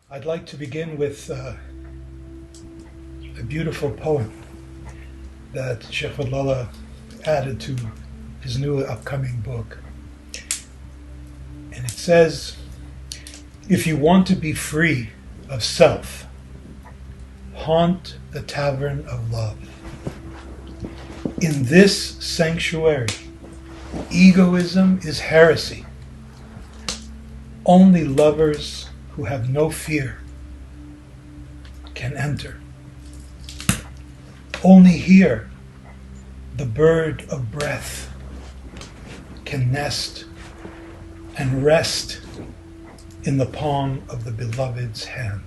I'd like to begin with a beautiful poem that Shaykh Fadhlalla added to his new upcoming book. And it says, if you want to be free of self, haunt the Tavern of Love. In this sanctuary, egoism is heresy. Only lovers who have no fear can enter. Only here the bird of breath can nest and rest in the palm of the beloved's hand.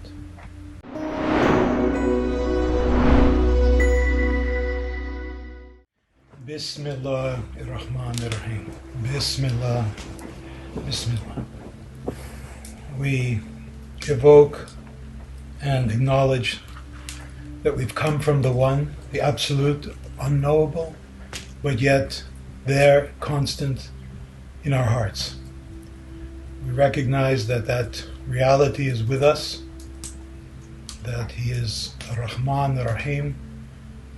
Bismillah ar-Rahman ar-Rahim. Bismillah. Bismillah. We evoke and acknowledge that we've come from the One, the Absolute, unknowable, but yet there, constant in our hearts. We recognize that that reality is with us, that He is Ar-Rahman Ar-Rahim.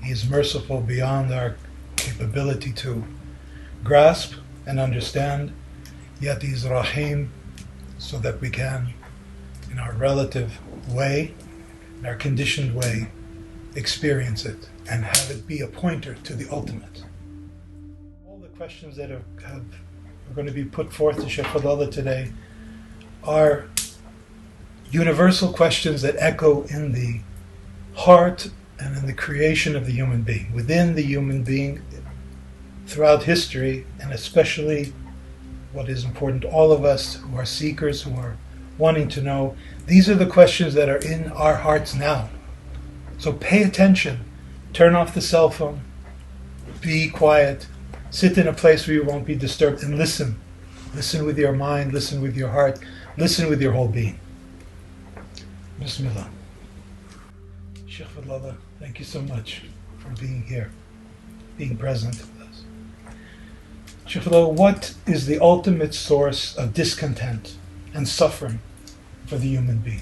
He is merciful beyond our capability to grasp and understand, yet He is Rahim, so that we can, in our relative way, in our conditioned way, experience it and have it be a pointer to the ultimate. All the questions that are going to be put forth to Shaykh Fadhlalla today are universal questions that echo in the heart and in the creation of the human being, within the human being, throughout history, and especially what is important to all of us who are seekers, who are wanting to know. These are the questions that are in our hearts now. So pay attention, turn off the cell phone, be quiet, sit in a place where you won't be disturbed, and listen. Listen with your mind, listen with your heart, listen with your whole being. Bismillah. Shaykh Fadhlalla, thank you so much for being here, being present with us. Shaykh Fadhlalla, what is the ultimate source of discontent and suffering for the human being?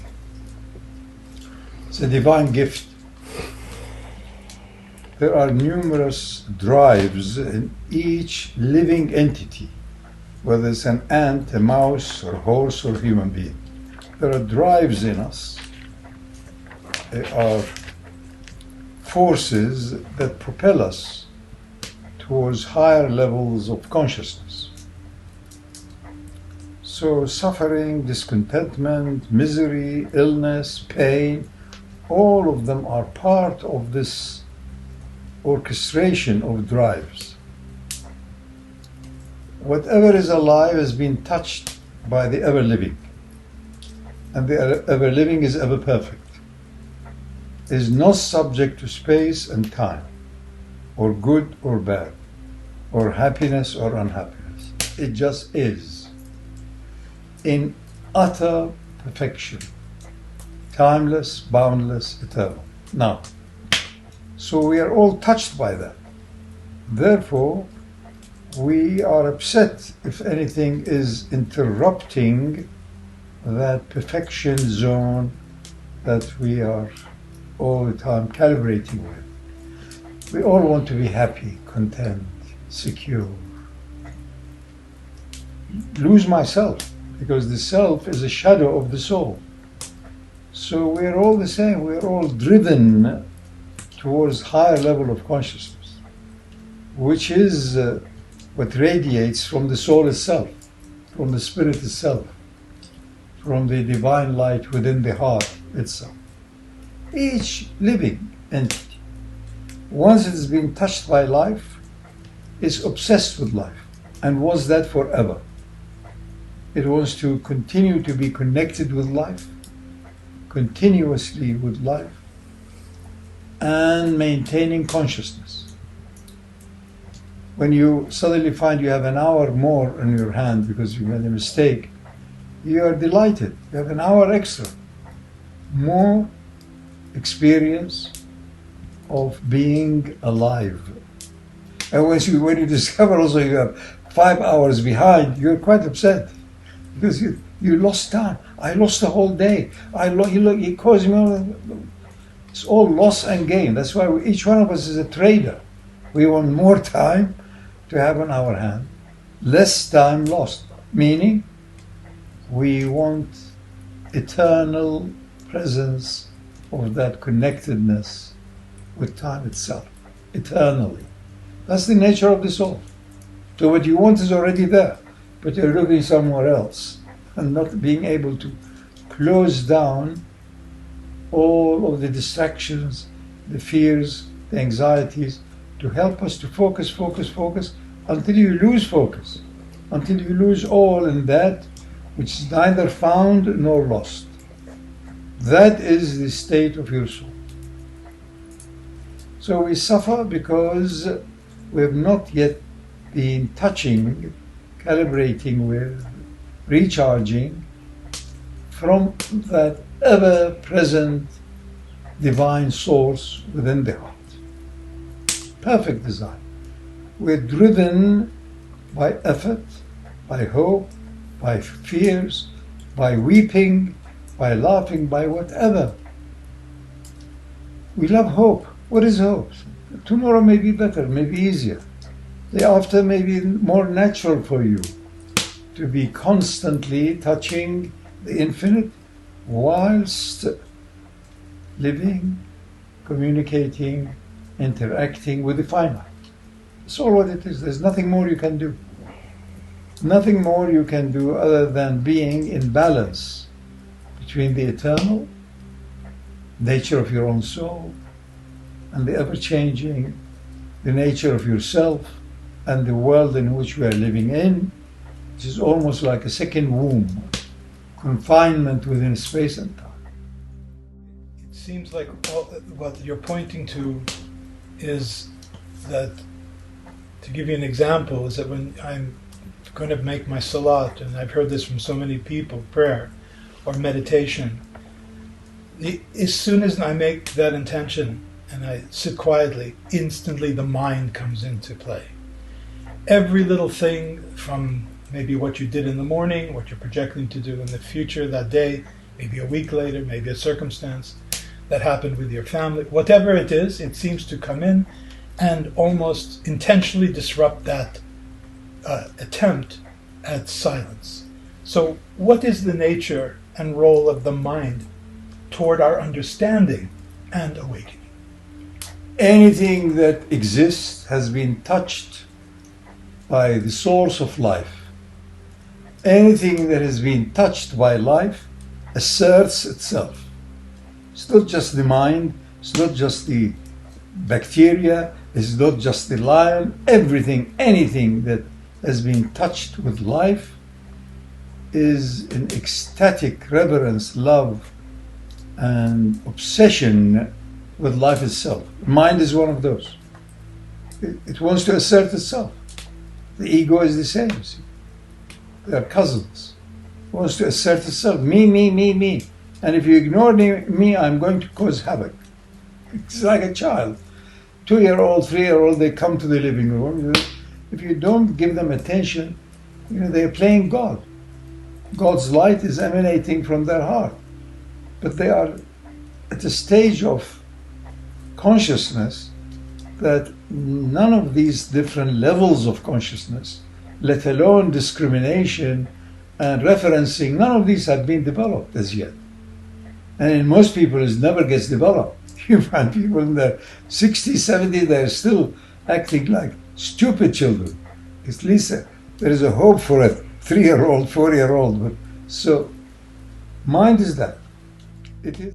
It's a divine gift. There are numerous drives in each living entity, whether it's an ant, a mouse, or a horse, or a human being. There are drives in us. There are forces that propel us towards higher levels of consciousness. So suffering, discontentment, misery, illness, pain, all of them are part of this orchestration of drives. Whatever is alive has been touched by the ever-living, and the ever-living is ever-perfect. Is not subject to space and time, or good or bad, or happiness or unhappiness. It just is, in utter perfection, timeless, boundless, eternal. Now, so we are all touched by that. Therefore, we are upset if anything is interrupting that perfection zone that we are all the time calibrating with. We all want to be happy, content, secure. Lose myself, because the self is a shadow of the soul. So we're all the same, we're all driven towards higher level of consciousness, which is what radiates from the soul itself, from the spirit itself, from the divine light within the heart itself. Each living entity, once it has been touched by life, is obsessed with life and was that forever. It wants to continue to be connected with life, continuously with life, and maintaining consciousness. When you suddenly find you have an hour more in your hand because you made a mistake, you are delighted. You have an hour extra. More experience of being alive. And when you discover also you have 5 hours behind, you're quite upset because you lost time. I lost the whole day. He caused me. It's all loss and gain. That's why each one of us is a trader. We want more time to have on our hand, less time lost. Meaning, we want eternal presence of that connectedness with time itself, eternally. That's the nature of the soul. So what you want is already there, but you're looking somewhere else and not being able to close down all of the distractions, the fears, the anxieties, to help us to focus until you lose focus, until you lose all in that which is neither found nor lost. That is the state of your soul. So we suffer because we have not yet been touching, calibrating with, recharging from that ever-present divine source within the heart. Perfect design. We're driven by effort, by hope, by fears, by weeping, by laughing, by whatever. We love hope. What is hope? Tomorrow may be better, may be easier. The after may be more natural for you to be constantly touching the infinite whilst living, communicating, interacting with the finite. That's all what it is. There's nothing more you can do. Nothing more you can do other than being in balance between the eternal nature of your own soul and the ever-changing, the nature of yourself and the world in which we are living in, which is almost like a second womb, confinement within space and time. It seems like what you're pointing to is that, to give you an example, is that when I'm going to make my salat, and I've heard this from so many people, prayer or meditation, as soon as I make that intention and I sit quietly, instantly the mind comes into play. Every little thing, from maybe what you did in the morning, what you're projecting to do in the future that day, maybe a week later, maybe a circumstance that happened with your family, whatever it is, it seems to come in and almost intentionally disrupt that attempt at silence. So what is the nature and role of the mind toward our understanding and awakening? Anything that exists has been touched by the source of life. Anything that has been touched by life asserts itself. It's not just the mind, it's not just the bacteria, it's not just the lion. Everything, anything that has been touched with life is in ecstatic reverence, love, and obsession with life itself. Mind is one of those. It wants to assert itself. The ego is the same. You see. They are cousins. It wants to assert itself. Me. And if you ignore me, I'm going to cause havoc. It's like a child. 2-year-old, 3-year-old, they come to the living room. If you don't give them attention, they're playing God. God's light is emanating from their heart. But they are at a stage of consciousness that none of these different levels of consciousness, let alone discrimination and referencing, none of these have been developed as yet. And in most people, it never gets developed. You find people in their 60s, 70s, they're still acting like stupid children. At least there is a hope for a 3-year-old, 4-year-old. But so, mind is that. It is.